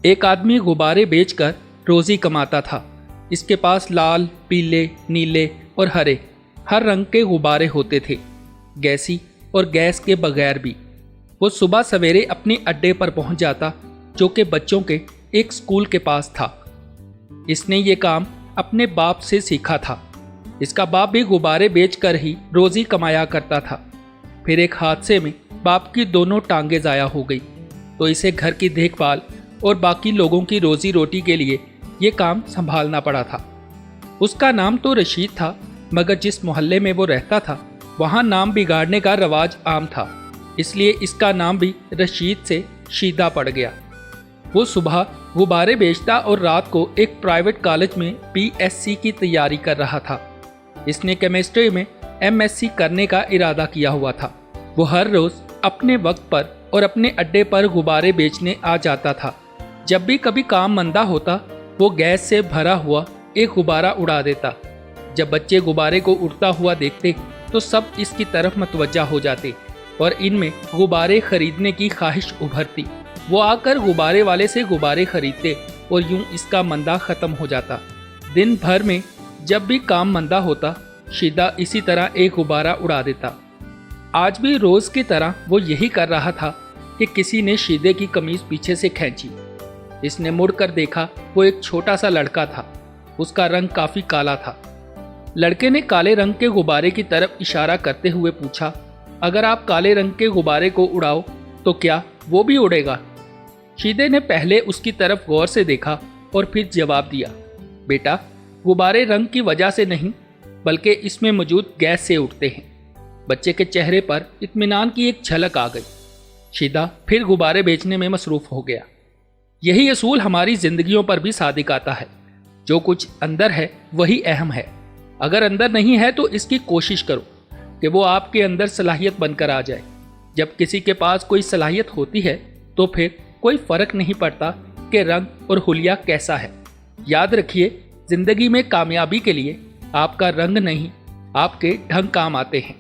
एक आदमी गुब्बारे बेचकर रोजी कमाता था। इसके पास लाल, पीले, नीले और हर रंग के गुब्बारे होते थे, गैसी और गैस के बगैर भी। वो सुबह सवेरे अपने अड्डे पर पहुंच जाता, जो कि बच्चों के एक स्कूल के पास था। इसने ये काम अपने बाप से सीखा था। इसका बाप भी गुब्बारे बेचकर ही रोजी कमाया करता था। फिर एक हादसे में बाप की दोनों टांगें ज़ाया हो गई, तो इसे घर की देखभाल और बाकी लोगों की रोजी रोटी के लिए ये काम संभालना पड़ा था। उसका नाम तो रशीद था, मगर जिस मोहल्ले में वो रहता था वहाँ नाम बिगाड़ने का रवाज आम था, इसलिए इसका नाम भी रशीद से शीदा पड़ गया। वो सुबह गुब्बारे बेचता और रात को एक प्राइवेट कॉलेज में PSC की तैयारी कर रहा था। इसने केमिस्ट्री में MSc करने का इरादा किया हुआ था। वो हर रोज़ अपने वक्त पर और अपने अड्डे पर गुब्बारे बेचने आ जाता था। जब भी कभी काम मंदा होता, वो गैस से भरा हुआ एक गुब्बारा उड़ा देता। जब बच्चे गुब्बारे को उड़ता हुआ देखते तो सब इसकी तरफ मतवज्जा हो जाते और इनमें गुब्बारे खरीदने की ख्वाहिश उभरती। वो आकर गुब्बारे वाले से गुब्बारे खरीदते और यूं इसका मंदा ख़त्म हो जाता। दिन भर में जब भी काम मंदा होता, शीदा इसी तरह एक गुब्बारा उड़ा देता। आज भी रोज़ की तरह वो यही कर रहा था कि किसी ने शीदे की कमीज़ पीछे से खींची। इसने मुड़कर देखा, वो एक छोटा सा लड़का था। उसका रंग काफ़ी काला था। लड़के ने काले रंग के गुब्बारे की तरफ इशारा करते हुए पूछा, अगर आप काले रंग के गुब्बारे को उड़ाओ तो क्या वो भी उड़ेगा? शीदे ने पहले उसकी तरफ गौर से देखा और फिर जवाब दिया, बेटा, गुब्बारे रंग की वजह से नहीं, बल्कि इसमें मौजूद गैस से उड़ते हैं। बच्चे के चेहरे पर इत्मीनान की एक झलक आ गई। शीदा फिर गुब्बारे बेचने में मसरूफ़ हो गया। यही असूल हमारी ज़िंदगियों पर भी सादिक आता है। जो कुछ अंदर है वही अहम है। अगर अंदर नहीं है तो इसकी कोशिश करो कि वो आपके अंदर सलाहियत बनकर आ जाए। जब किसी के पास कोई सलाहियत होती है तो फिर कोई फ़र्क नहीं पड़ता कि रंग और हुलिया कैसा है। याद रखिए, ज़िंदगी में कामयाबी के लिए आपका रंग नहीं, आपके ढंग काम आते हैं।